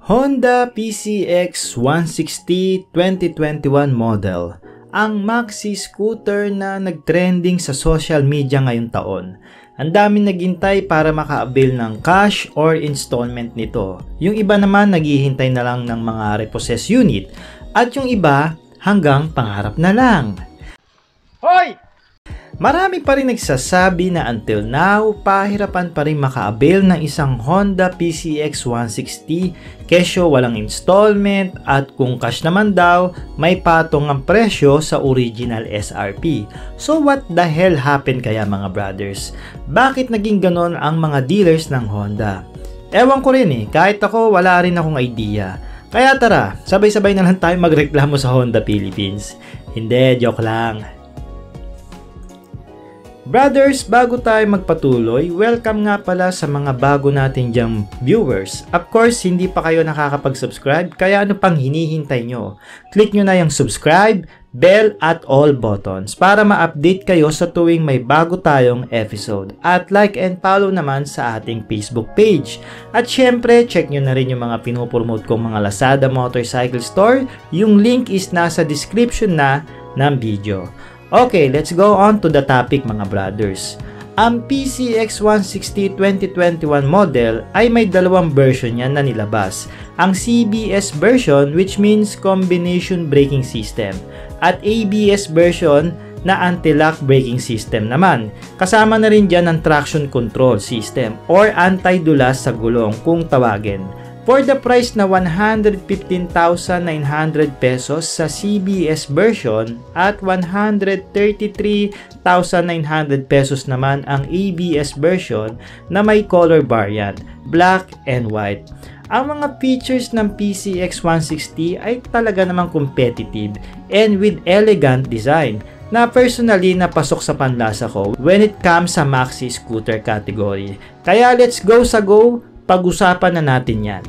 Honda PCX 160 2021 model, ang maxi scooter na nagtrending sa social media ngayong taon. Ang daming naghintay para maka-avail ng cash or installment nito. Yung iba naman naghihintay na lang ng mga repossess unit at yung iba hanggang pangarap na lang. Hoy! Marami pa rin nagsasabi na until now, pahirapan pa rin maka-avail ng isang Honda PCX 160 kesyo walang installment at kung cash naman daw, may patong ang presyo sa original SRP. So what the hell happened kaya mga brothers? Bakit naging ganon ang mga dealers ng Honda? Ewan ko rin kahit ako wala rin akong idea. Kaya tara, sabay-sabay na lang tayo magreklamo sa Honda Philippines. Hindi, joke lang. Brothers, bago tayo magpatuloy, welcome nga pala sa mga bago nating diyang viewers. Of course, hindi pa kayo nakakapag-subscribe, kaya ano pang hinihintay nyo? Click nyo na yung subscribe, bell at all buttons para ma-update kayo sa tuwing may bago tayong episode. At like and follow naman sa ating Facebook page. At syempre, check nyo na rin yung mga pinupromote kong mga Lazada Motorcycle Store. Yung link is nasa description na ng video. Okay, let's go on to the topic mga brothers. Ang PCX 160 2021 model ay may dalawang version yan na nilabas. Ang CBS version, which means Combination Braking System, at ABS version na Anti-Lock Braking System naman. Kasama na rin dyan ang Traction Control System or Anti-Dulas sa gulong kung tawagin. For the price na 115,900 pesos sa CBS version at 133,900 pesos naman ang ABS version na may color variant, black and white. Ang mga features ng PCX 160 ay talaga namang competitive and with elegant design na personally napasok sa panlasa ko when it comes sa maxi scooter category. Kaya let's go sa go! Pag-usapan na natin yan.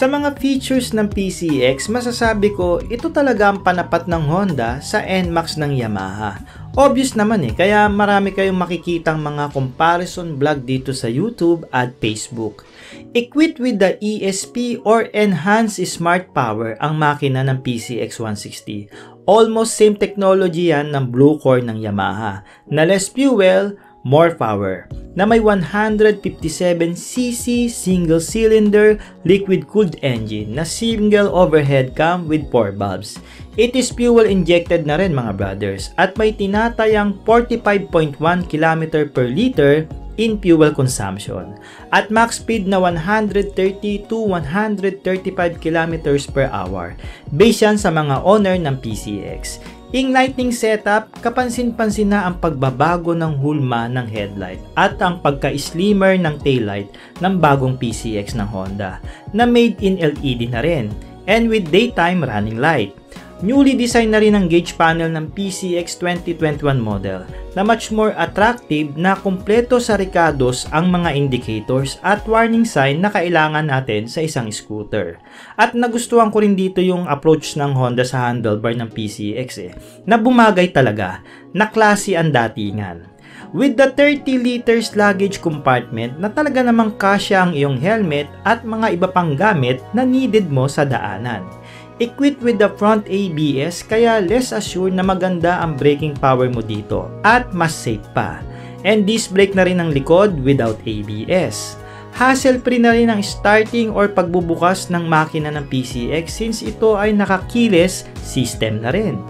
Sa mga features ng PCX, masasabi ko ito talaga ang panapat ng Honda sa NMAX ng Yamaha. Obvious naman kaya marami kayong makikitang mga comparison vlog dito sa YouTube at Facebook. Equipped with the ESP or Enhanced Smart Power ang makina ng PCX 160. Almost same technology yan ng Blue Core ng Yamaha na less fuel, more power, na may 157cc single-cylinder liquid-cooled engine na single overhead cam with 4 valves. It is fuel-injected na rin mga brothers at may tinatayang 45.1 km per liter in fuel consumption at max speed na 130 to 135 km per hour based yan sa mga owner ng PCX. In lighting setup, kapansin-pansin na ang pagbabago ng hulma ng headlight at ang pagka-slimmer ng taillight ng bagong PCX ng Honda na made in LED na rin and with daytime running light. Newly designed na rin ang gauge panel ng PCX 2021 model na much more attractive na kumpleto sa recados ang mga indicators at warning sign na kailangan natin sa isang scooter. At nagustuhan ko rin dito yung approach ng Honda sa handlebar ng PCX na bumagay talaga, na klase ang datingan. With the 30 liters luggage compartment na talaga namang kasya ang iyong helmet at mga iba pang gamit na needed mo sa daanan. Equipped with the front ABS kaya less assured na maganda ang braking power mo dito at mas safe pa. And disc brake na rin ang likod without ABS. Hassle-free na rin ang starting or pagbubukas ng makina ng PCX since ito ay naka-keyless system na rin.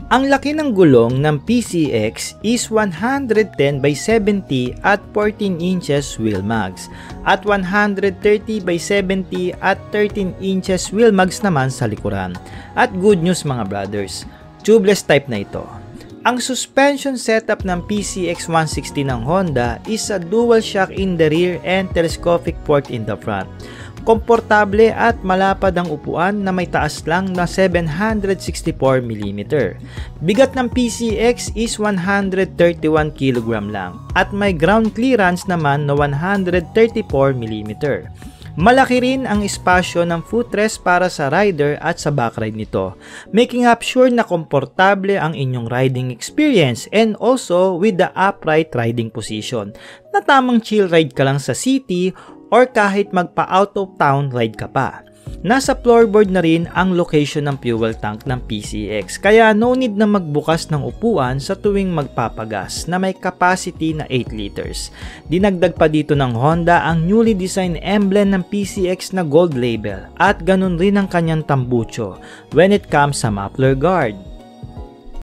Ang laki ng gulong ng PCX is 110 by 70 at 14 inches wheel mags at 130 by 70 at 13 inches wheel mags naman sa likuran. At good news mga brothers, tubeless type na ito. Ang suspension setup ng PCX 160 ng Honda is a dual shock in the rear and telescopic port in the front. Komportable at malapad ang upuan na may taas lang na 764mm. Bigat ng PCX is 131 kg lang at may ground clearance naman na 134mm. Malaki rin ang espasyo ng footrest para sa rider at sa backride nito, making up sure na komportable ang inyong riding experience and also with the upright riding position na tamang chill ride ka lang sa city or kahit magpa-out of town ride ka pa. Nasa floorboard na rin ang location ng fuel tank ng PCX kaya no need na magbukas ng upuan sa tuwing magpapagas na may capacity na 8 liters. Dinagdag pa dito ng Honda ang newly designed emblem ng PCX na gold label at ganun rin ang kanyang tambucho when it comes sa muffler guard.